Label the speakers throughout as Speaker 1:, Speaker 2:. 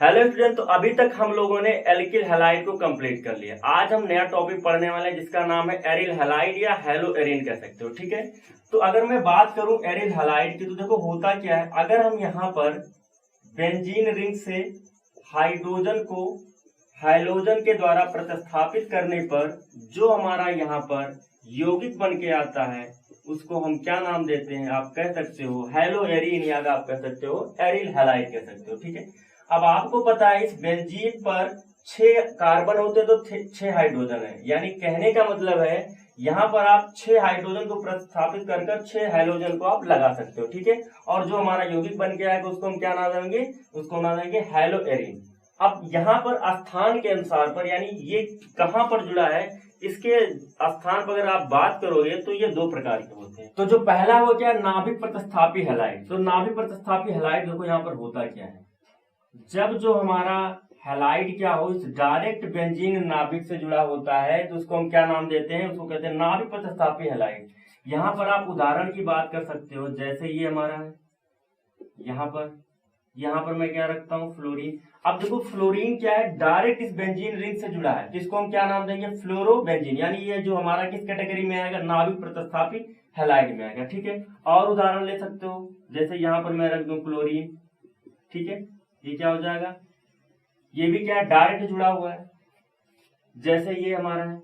Speaker 1: Hello student, तो अभी तक हम लोगों ने एल्किल हैलाइड को कंप्लीट कर लिया। आज हम नया टॉपिक पढ़ने वाले हैं जिसका नाम है एरिल हैलाइड या हेलो एरिन कह सकते हो। ठीक है, तो अगर मैं बात करूं एरिल हैलाइड की, तो देखो होता क्या है, अगर हम यहाँ पर बेंजीन रिंग से हाइड्रोजन को हाइलोजन के द्वारा प्रतिस्थापित करने पर जो हमारा यहाँ पर यौगिक बन के आता है उसको हम क्या नाम देते हैं? आप कह सकते हो हेलो एरिन या आप कह सकते हो एरिल हैलाइड कह सकते हो। ठीक है, अब आपको पता है इस बेंजीन पर 6 कार्बन होते तो 6 हाइड्रोजन है, यानी कहने का मतलब है यहाँ पर आप 6 हाइड्रोजन को प्रतिस्थापित कर 6 हाइड्रोजन को आप लगा सकते हो। ठीक है, और जो हमारा यौगिक बन के आएगा उसको हम क्या नाम देंगे? उसको नाम देंगे हेलो एरिन। अब यहाँ पर स्थान के अनुसार पर, यानी ये कहाँ पर जुड़ा है, इसके स्थान पर अगर आप बात करोगे तो ये 2 प्रकार के होते हैं। तो जो पहला वो क्या, नाभिक प्रतिस्थापी हैलाइड। तो नाभिक प्रतिस्थापी हैलाइड देखो यहाँ पर होता क्या है, जब जो हमारा हैलाइड क्या हो, इस डायरेक्ट बेंजीन नाभिक से जुड़ा होता है तो उसको हम क्या नाम देते हैं? उसको कहते हैं नाभिक प्रतिस्थापी हैलाइड। यहाँ पर आप उदाहरण की बात कर सकते हो, जैसे ये हमारा है, यहाँ पर मैं क्या रखता हूँ, फ्लोरीन। अब देखो फ्लोरीन क्या है, डायरेक्ट इस बेंजीन रिंग से जुड़ा है, जिसको हम क्या नाम देंगे? फ्लोरोबेंजीन। यानी ये जो हमारा किस कैटेगरी में आएगा? नाभिक प्रतिस्थापी हैलाइड में आएगा। ठीक है, और उदाहरण ले सकते हो, जैसे यहाँ पर मैं रख दूं क्लोरीन। ठीक है, ये क्या हो जाएगा, ये भी क्या है, डायरेक्ट जुड़ा हुआ है। जैसे ये हमारा है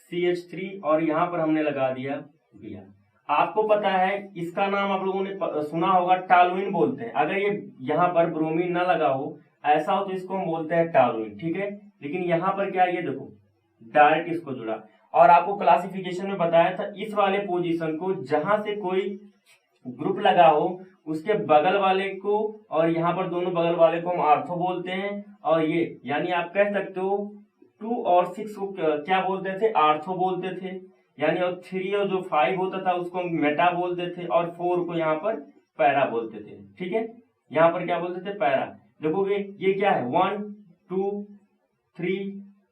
Speaker 1: CH3 और यहाँ पर हमने लगा दिया Br। आपको पता है इसका नाम आप लोगों ने सुना होगा, टालुइन बोलते हैं। अगर ये यहाँ पर ब्रोमीन ना लगा हो, ऐसा हो, तो इसको हम बोलते हैं टालुइन। ठीक है, लेकिन यहाँ पर क्या है, ये देखो डायरेक्ट इसको जुड़ा। और आपको क्लासिफिकेशन में बताया था, इस वाले पोजीशन को जहां से कोई ग्रुप लगा हो उसके बगल वाले को और यहाँ पर दोनों बगल वाले को हम आर्थो बोलते हैं। और ये यानी आप कह सकते हो 2 और 6 को क्या बोलते थे? आर्थो बोलते थे। यानी और 3 और जो 5 होता था उसको हम मेटा बोलते थे, और 4 को यहाँ पर पैरा बोलते थे। ठीक है, यहाँ पर क्या बोलते थे? पैरा। देखोगे ये क्या है, 1 2 3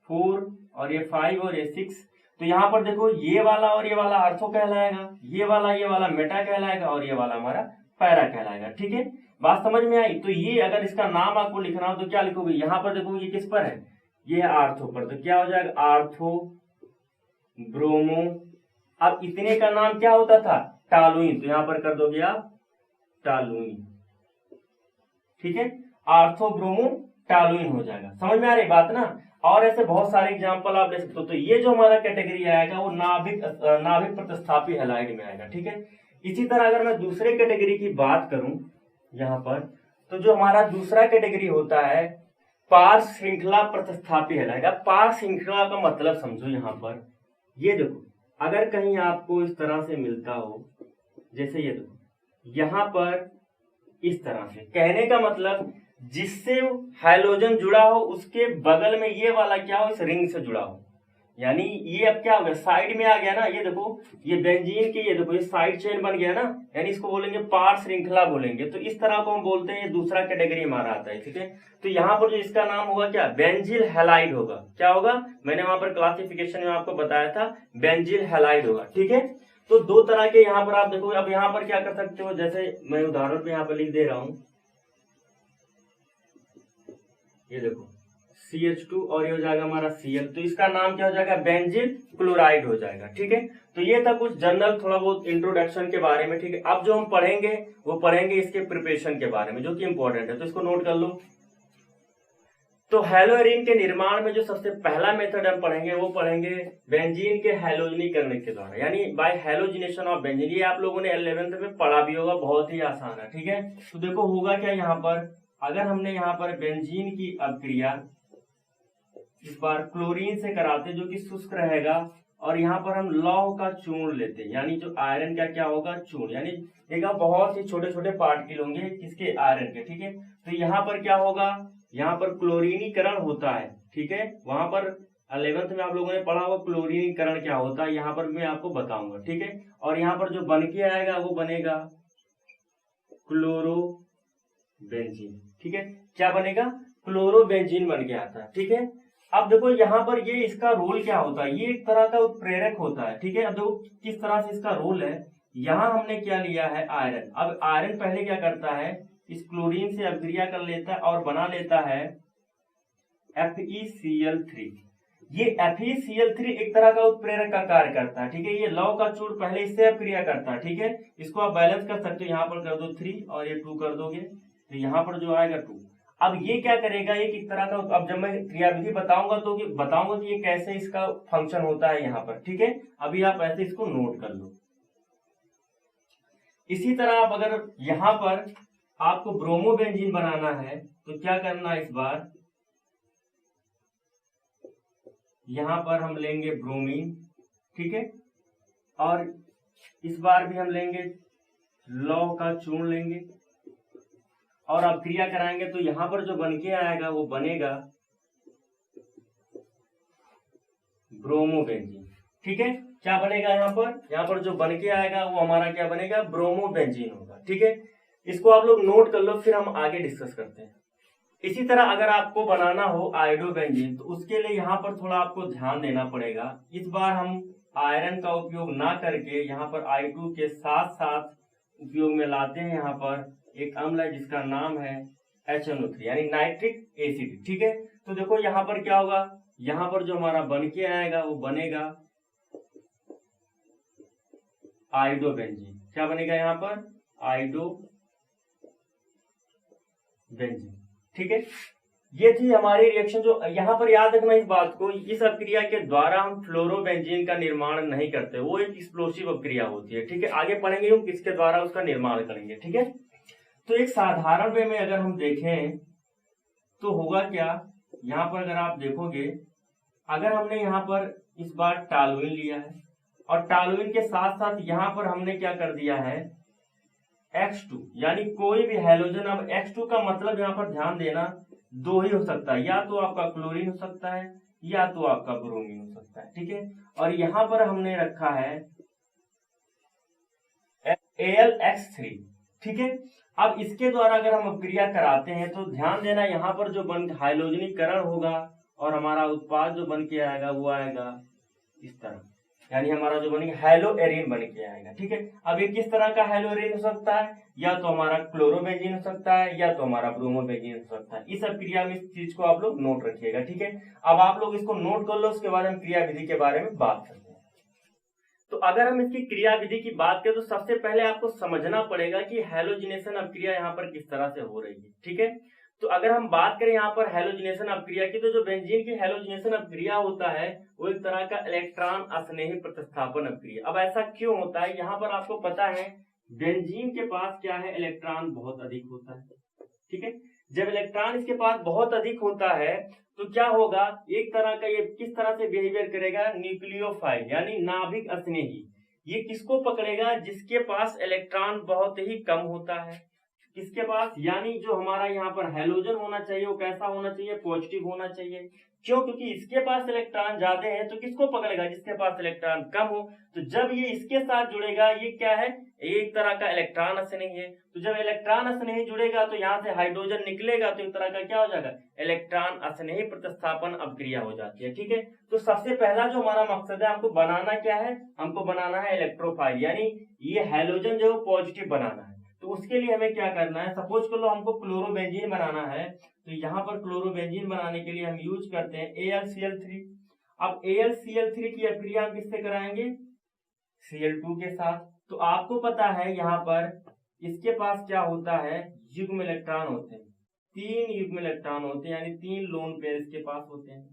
Speaker 1: 4 और ये 5 और ये 6। तो यहाँ पर देखो ये वाला और ये वाला आर्थो कहलाएगा, ये वाला मेटा कहलाएगा, और ये वाला हमारा पैरा कहलाएगा। ठीक है, बात समझ में आई? तो ये अगर इसका नाम आपको लिखना हो तो क्या लिखोगे? यहाँ पर देखो ये किस पर है, ये है आर्थो पर, तो क्या हो जाएगा? Ortho bromo. अब इतने का नाम क्या होता था? टालुइन। तो यहाँ पर कर दोगे आप टालुइन। ठीक है, आर्थो ब्रोमो टालुइन हो जाएगा। समझ में आ रही बात ना? और ऐसे बहुत सारे एग्जांपल आप ले सकते हो। तो ये जो हमारा कैटेगरी आएगा वो नाभिक प्रतिस्थापी हैलाइड में आएगा। ठीक है, इसी तरह अगर मैं दूसरे कैटेगरी की बात करूं यहाँ पर, तो जो हमारा दूसरा कैटेगरी होता है पार श्रृंखला प्रतिस्थापी हैलाइड। अब पार श्रृंखला का मतलब समझो। यहाँ पर ये देखो, अगर कहीं आपको इस तरह से मिलता हो, जैसे ये देखो यहाँ पर इस तरह से, कहने का मतलब जिससे हाइड्रोजन जुड़ा हो उसके बगल में ये वाला क्या हो, इस रिंग से जुड़ा हो। यानी ये अब क्या हो गया, साइड में आ गया ना। ये देखो ये बेंजीन की, ये देखो ये साइड चेन बन गया ना, यानी इसको बोलेंगे पार श्रृंखला बोलेंगे। तो इस तरह को हम बोलते हैं, ये दूसरा कैटेगरी हमारा आता है। ठीक है, तो यहाँ पर जो इसका नाम होगा क्या, बेंजिल हैलाइड होगा। क्या होगा? मैंने वहां पर क्लासिफिकेशन में आपको बताया था, बेंजिल हैलाइड होगा। ठीक है, तो 2 तरह के यहाँ पर आप देखो। अब यहाँ पर क्या कर सकते हो, जैसे मैं उदाहरण पे यहाँ पर लिख दे रहा हूं, ये देखो CH2 और ये हो जाएगा हमारा Cl। तो इसका नाम क्या हो जाएगा? बेंजिल क्लोराइड हो जाएगा। ठीक है, तो ये था कुछ जनरल थोड़ा बहुत इंट्रोडक्शन के बारे में। ठीक है, अब जो हम पढ़ेंगे वो पढ़ेंगे इसके प्रिपरेशन के बारे में, जो कि इंपॉर्टेंट है, तो इसको नोट कर लो। तो हेलो एरिन के निर्माण में जो सबसे पहला मेथड हम पढ़ेंगे वो पढ़ेंगे बेंजीन के हैलोजनीकरण के द्वारा, यानी बाय हैलोजिनेशन ऑफ बेंजीन। ये आप लोगों ने 11th में पढ़ा भी होगा, बहुत ही आसान है। ठीक है, तो देखो होगा क्या, यहाँ पर अगर हमने यहाँ पर बेंजीन की अभिक्रिया इस बार क्लोरीन से कराते जो कि शुष्क रहेगा, और यहाँ पर हम लौह का चूर्ण लेते हैं, यानी जो आयरन का क्या होगा, चूर्ण। यानी देखा बहुत ही छोटे छोटे पार्टिकल होंगे किसके, आयरन के। ठीक है, तो यहाँ पर क्या होगा, यहाँ पर क्लोरीनीकरण होता है। ठीक है, वहां पर 11th में आप लोगों ने पढ़ा होगा क्लोरीनीकरण क्या होता है, यहाँ पर मैं आपको बताऊंगा। ठीक है, और यहाँ पर जो बन के आएगा वो बनेगा क्लोरोबेंजीन। ठीक है, क्या बनेगा? क्लोरोबेंजीन बन के आता है। ठीक है, अब देखो यहाँ पर ये इसका रोल क्या होता है, ये एक तरह का उत्प्रेरक होता है। ठीक है, अब देखो किस तरह से इसका रोल है, यहाँ हमने क्या लिया है, आयरन। अब आयरन पहले क्या करता है, इस क्लोरीन से अभिक्रिया कर लेता है और बना लेता है FeCl3। ये FeCl3 एक तरह का उत्प्रेरक का कार्य करता है, ठीक है। ये लौह का चूर्ण पहले इससे अभिक्रिया करता है, ठीक है। इसको आप बैलेंस कर सकते हो, यहाँ पर कर दो 3 और ये 2 कर दोगे तो यहाँ पर जो आएगा 2। अब ये क्या करेगा, ये किस तरह का, अब जब मैं क्रियाविधि बताऊंगा तो बताऊंगा कि ये कैसे इसका फंक्शन होता है यहाँ पर, ठीक है। अभी आप ऐसे इसको नोट कर लो। इसी तरह आप अगर यहाँ पर आपको ब्रोमोबेंजीन बनाना है तो क्या करना है, इस बार यहाँ पर हम लेंगे ब्रोमीन, ठीक है, और इस बार भी हम लेंगे लौह का चूर्ण लेंगे और अब क्रिया कराएंगे तो यहाँ पर जो बन के आएगा वो बनेगा ब्रोमोबेंजीन, ठीक है। क्या बनेगा यहाँ पर जो बन के आएगा वो हमारा क्या बनेगा, ब्रोमोबेंजीन होगा, ठीक है। इसको आप लोग नोट कर लो, फिर हम आगे डिस्कस करते हैं। इसी तरह अगर आपको बनाना हो आयोडोबेंजीन तो उसके लिए यहाँ पर थोड़ा आपको ध्यान देना पड़ेगा। इस बार हम आयरन का उपयोग ना करके यहाँ पर I2 के साथ साथ उपयोग में लाते हैं यहाँ पर एक अम्ल है जिसका नाम है HNO3 यानी नाइट्रिक एसिड, ठीक है। तो देखो यहाँ पर क्या होगा, यहाँ पर जो हमारा बन के आएगा वो बनेगा आयोडोबेंजीन। क्या बनेगा यहाँ पर, आयोडोबेंजीन, ठीक है। ये थी हमारी रिएक्शन। जो यहाँ पर याद रखना इस बात को, इस अपक्रिया के द्वारा हम फ्लोरोबेंजीन का निर्माण नहीं करते, वो एक एक्सप्लोसिव अपक्रिया होती है, ठीक है। आगे पढ़ेंगे हम किसके द्वारा उसका निर्माण करेंगे, ठीक है। तो एक साधारण वे में अगर हम देखें तो होगा क्या, यहाँ पर अगर आप देखोगे, अगर हमने यहाँ पर इस बार टॉलुइन लिया है और टॉलुइन के साथ साथ यहाँ पर हमने क्या कर दिया है X2 यानी कोई भी हैलोजन। अब X2 का मतलब यहाँ पर ध्यान देना दो ही हो सकता है, या तो आपका क्लोरीन हो सकता है या तो आपका ब्रोमीन हो सकता है, ठीक है। और यहाँ पर हमने रखा है AlX3, ठीक है। अब इसके द्वारा अगर हम अपक्रिया कराते हैं तो ध्यान देना यहाँ पर जो हाइलोजनीकरण होगा और हमारा उत्पाद जो बन के आएगा वो आएगा इस तरह, यानी हमारा जो बनेगा हैलोएरिन बन के आएगा, ठीक है। अब ये किस तरह का हैलोएरिन हो सकता है, या तो हमारा क्लोरोबेंजीन हो सकता है या तो हमारा ब्रोमोबेंजीन हो सकता है। इस क्रिया में इस चीज को आप लोग नोट रखिएगा, ठीक है। अब आप लोग इसको नोट कर लो, उसके बाद हम क्रिया विधि के बारे में बात करते हैं। तो अगर हम इसकी क्रिया विधि की बात करें तो सबसे पहले आपको समझना पड़ेगा कि हैलोजिनेशन अपक्रिया यहाँ पर किस तरह से हो रही है, ठीक है। तो अगर हम बात करें यहाँ पर हैलोजिनेशन अपक्रिया की, तो जो बेंजीन की हैलोजिनेशन अपक्रिया होता है वो एक तरह का इलेक्ट्रॉन अस्नेही प्रतिस्थापन अपक्रिया। अब ऐसा क्यों होता है, यहाँ पर आपको पता है बेंजीन के पास क्या है, इलेक्ट्रॉन बहुत अधिक होता है, ठीक है। जब इलेक्ट्रॉन इसके पास बहुत अधिक होता है तो क्या होगा, एक तरह का ये किस तरह से बिहेवियर करेगा, न्यूक्लियोफाइल यानी नाभिक अस्नेही। ये किसको पकड़ेगा, जिसके पास इलेक्ट्रॉन बहुत ही कम होता है, किसके पास, यानी जो हमारा यहाँ पर हैलोजन होना चाहिए वो कैसा होना चाहिए, पॉजिटिव होना चाहिए। क्यों, क्योंकि इसके पास इलेक्ट्रॉन ज्यादा है तो किसको पकड़ेगा, जिसके पास इलेक्ट्रॉन कम हो। तो जब ये इसके साथ जुड़ेगा, ये क्या है, एक तरह का इलेक्ट्रॉन अस्नेही है। तो जब इलेक्ट्रॉन अस्नेही जुड़ेगा तो यहाँ से हाइड्रोजन निकलेगा, तो एक तरह का क्या हो जाएगा, इलेक्ट्रॉन अस्नेही प्रतिस्थापन अपक्रिया हो जाती है, ठीक है। तो सबसे पहला जो हमारा मकसद है, हमको बनाना क्या है, हमको बनाना है इलेक्ट्रोफाइल, यानी ये हैलोजन जो पॉजिटिव बनाना है। तो उसके लिए हमें क्या करना है, सपोज कर लो हमको क्लोरोबेंजीन बनाना है, तो यहाँ पर क्लोरोबेंजीन बनाने के लिए हम यूज करते हैं AlCl3। अब AlCl3 की अपक्रिया हम किससे कराएंगे, Cl2 के साथ। तो आपको पता है यहाँ पर इसके पास क्या होता है, युग्म इलेक्ट्रॉन होते हैं, 3 युग्म इलेक्ट्रॉन होते हैं, यानी 3 लोन पेयर इसके पास होते हैं।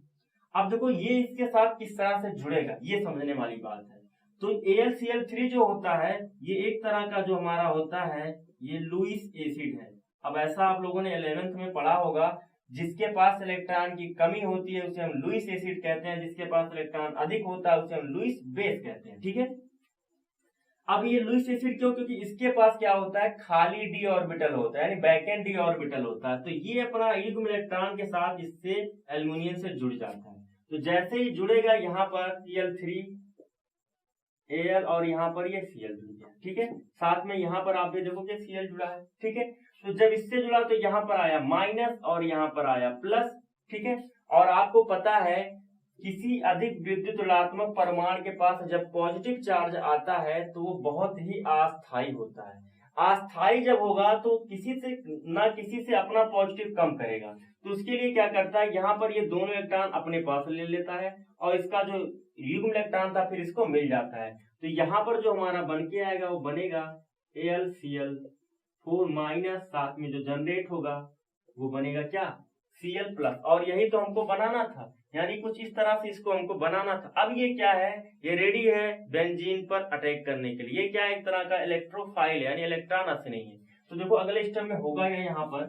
Speaker 1: अब देखो ये इसके साथ किस तरह से जुड़ेगा, ये समझने वाली बात है। तो AlCl3 जो होता है ये एक तरह का जो हमारा होता है ये लुईस एसिड है। अब ऐसा आप लोगों ने 11th में पढ़ा होगा, जिसके पास इलेक्ट्रॉन की कमी होती है उसे हम लुईस एसिड कहते हैं, जिसके पास इलेक्ट्रॉन अधिक होता है उसे हम लुईस बेस कहते हैं, ठीक है। अब ये लुईस एसिड क्यों, क्योंकि इसके पास क्या होता है, खाली d ऑर्बिटल होता है, यानी बैकेंड d ऑर्बिटल होता है। तो ये अपना युग्म इलेक्ट्रॉन के साथ इससे एल्युमिनियम से जुड़ जाता है। तो जैसे ही जुड़ेगा यहाँ पर Cl3 Al और यहाँ पर ये Cl जुड़ गया, ठीक है। साथ में यहाँ पर आप भी देखोगे Cl जुड़ा है, ठीक है। तो जब इससे जुड़ा तो यहाँ पर आया माइनस और यहाँ पर आया प्लस, ठीक है। और आपको पता है किसी अधिक विद्युत ऋणात्मक परमाणु के पास जब पॉजिटिव चार्ज आता है तो वो बहुत ही अस्थायी होता है। अस्थायी जब होगा तो किसी से अपना पॉजिटिव कम करेगा, तो उसके लिए क्या करता है, यहाँ पर ये दोनों इलेक्ट्रॉन अपने पास ले लेता है और इसका जो युग्म इलेक्ट्रॉन था फिर इसको मिल जाता है। तो यहाँ पर जो हमारा बन के आएगा वो बनेगा AlCl4- साथ में जो जनरेट होगा वो बनेगा क्या, Cl+। और यही तो हमको बनाना था, यानी कुछ इस तरह से इसको हमको बनाना था। अब ये क्या है, ये रेडी है बेंजीन पर अटैक करने के लिए। ये क्या है, एक तरह का इलेक्ट्रोफाइल है, यानी इलेक्ट्रॉन से नहीं है। तो देखो अगले स्टेप में होगा ये यहाँ पर,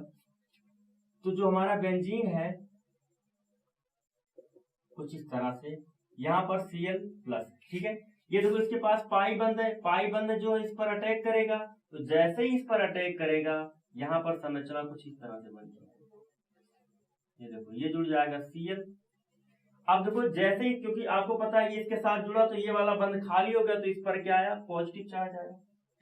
Speaker 1: तो जो हमारा बेंजीन है कुछ इस तरह से, यहाँ पर Cl+, ठीक है। ये देखो इसके पास पाई बंद है, पाई बंद जो इस पर अटैक करेगा, तो जैसे ही इस पर अटैक करेगा यहाँ पर संरचना कुछ इस तरह से बन जाएगी। ये देखो ये जुड़ जाएगा Cl। अब देखो जैसे ही, क्योंकि आपको पता है ये इसके साथ जुड़ा तो ये वाला बंद खाली हो गया, तो इस पर क्या आया, पॉजिटिव चार्ज आया,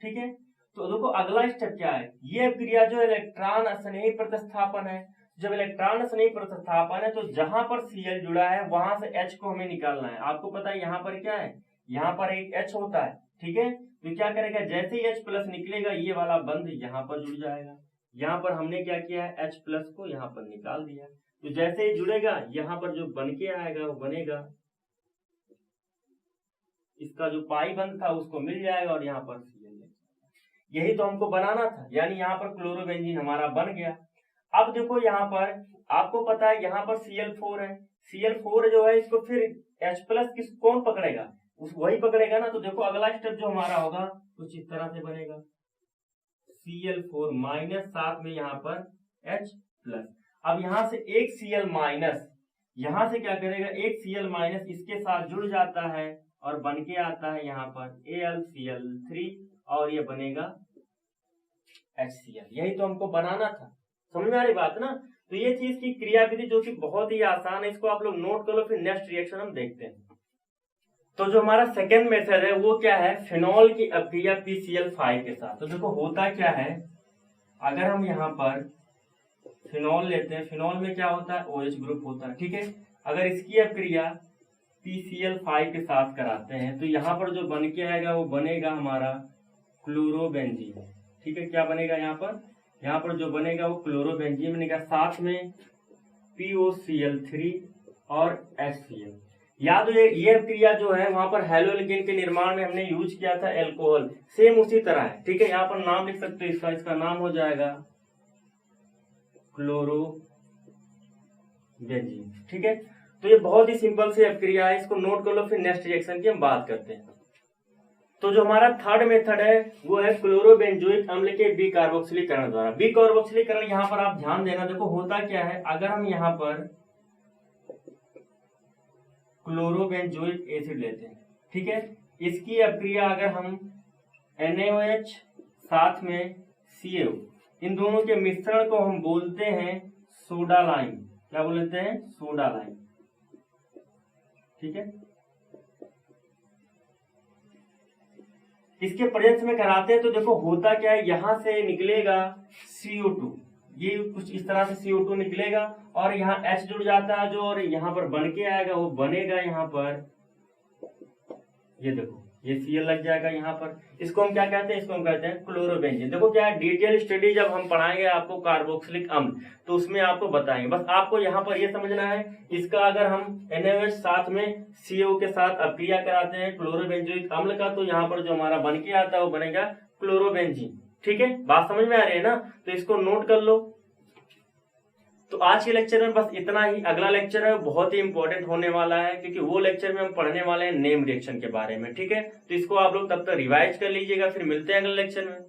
Speaker 1: ठीक है। तो देखो अगला स्टेप क्या है, ये क्रिया जो इलेक्ट्रॉन स्नेही प्रतिस्थापन है। जब इलेक्ट्रॉन स्नेही प्रतिस्थापन है तो जहां पर Cl जुड़ा है वहां से H को हमें निकालना है। आपको पता है यहाँ पर क्या है, यहाँ पर एक H होता है, ठीक है। तो क्या करेगा, जैसे ही H+ निकलेगा ये वाला बंद यहाँ पर जुड़ जाएगा। यहाँ पर हमने क्या किया है, H+ को यहाँ पर निकाल दिया। तो जैसे ही जुड़ेगा यहाँ पर जो बन के आएगा वो बनेगा, इसका जो पाई बंद था उसको मिल जाएगा और यहाँ पर Cl। यही तो हमको बनाना था, यानी यहाँ पर क्लोरोबेंजीन हमारा बन गया। अब देखो यहाँ पर आपको पता है यहाँ पर Cl4 है, Cl4 जो है इसको फिर H+ कौन पकड़ेगा, वही पकड़ेगा ना। तो देखो अगला स्टेप जो हमारा होगा कुछ इस तरह से बनेगा, Cl4- साथ में यहाँ पर H+। अब यहाँ से एक Cl-, यहाँ से क्या करेगा, एक Cl- इसके साथ जुड़ जाता है और बन के आता है यहाँ पर AlCl3 और ये बनेगा HCl। यही तो हमको बनाना था, समझ में आ रही बात ना। तो ये चीज की क्रियाविधि जो कि बहुत ही आसान है, इसको आप लोग नोट कर लो, फिर नेक्स्ट रिएक्शन हम देखते हैं। तो जो हमारा सेकेंड मेथड है वो क्या है, फिनॉल की अपक्रिया PCl5 के साथ। तो देखो होता क्या है, अगर हम यहाँ पर फिनॉल लेते हैं, फिनॉल में क्या होता है, OH ग्रुप होता है, ठीक है। अगर इसकी अपक्रिया PCl5 के साथ कराते हैं तो यहाँ पर जो बन के आएगा वो बनेगा हमारा क्लोरोबेंजीन, ठीक है। क्या बनेगा यहाँ पर जो बनेगा वो क्लोरोबेंजीन बनेगा, साथ में POCl3 और HCl। याद हो ये क्रिया जो है वहां पर हैलोजन के निर्माण में हमने यूज किया था एल्कोहल, सेम उसी तरह है, ठीक है। यहाँ पर नाम लिख सकते हो इसका नाम हो जाएगा क्लोरोबेंजीन, ठीक है। तो ये बहुत ही सिंपल सी अपक्रिया है, इसको नोट कर लो, फिर नेक्स्ट रिएक्शन की हम बात करते हैं। तो जो हमारा थर्ड मेथड है वो है क्लोरोबेंजोइक अम्ल के बीकार्बोक्सिलीकरण द्वारा। बीकार्बोक्सिलीकरण यहाँ पर आप ध्यान देना, देखो होता क्या है, अगर हम यहाँ पर क्लोरोबेंजोइक एसिड लेते हैं, ठीक है, इसकी अपक्रिया अगर हम NaOH साथ में CO, इन दोनों के मिश्रण को हम बोलते हैं सोडा लाइम। क्या बोलते हैं, सोडा लाइम, ठीक है। इसके प्रेजेंस में कराते हैं तो देखो होता क्या है, यहां से निकलेगा CO2, ये कुछ इस तरह से CO2 निकलेगा और यहाँ H जुड़ जाता है जो, और यहाँ पर बन के आएगा वो बनेगा यहाँ पर, ये देखो ये Cl लग जाएगा यहाँ पर। इसको हम क्या कहते हैं, इसको हम कहते हैं क्लोरोबेंजीन। देखो क्या है, डिटेल स्टडी जब हम पढ़ाएंगे आपको कार्बोक्सिलिक अम्ल तो उसमें आपको बताएंगे, बस आपको यहाँ पर ये समझना है, इसका अगर हम NaOH साथ में CO के साथ अपक्रिया कराते हैं क्लोरोबेंजोइक अम्ल का, तो यहाँ पर जो हमारा बन के आता है वो बनेगा क्लोरोबेंजीन, ठीक है। बात समझ में आ रही है ना, तो इसको नोट कर लो। तो आज के लेक्चर में बस इतना ही। अगला लेक्चर है बहुत ही इंपॉर्टेंट होने वाला है, क्योंकि वो लेक्चर में हम पढ़ने वाले हैं नेम रिएक्शन के बारे में, ठीक है। तो इसको आप लोग तब तक रिवाइज कर लीजिएगा, फिर मिलते हैं अगले लेक्चर में।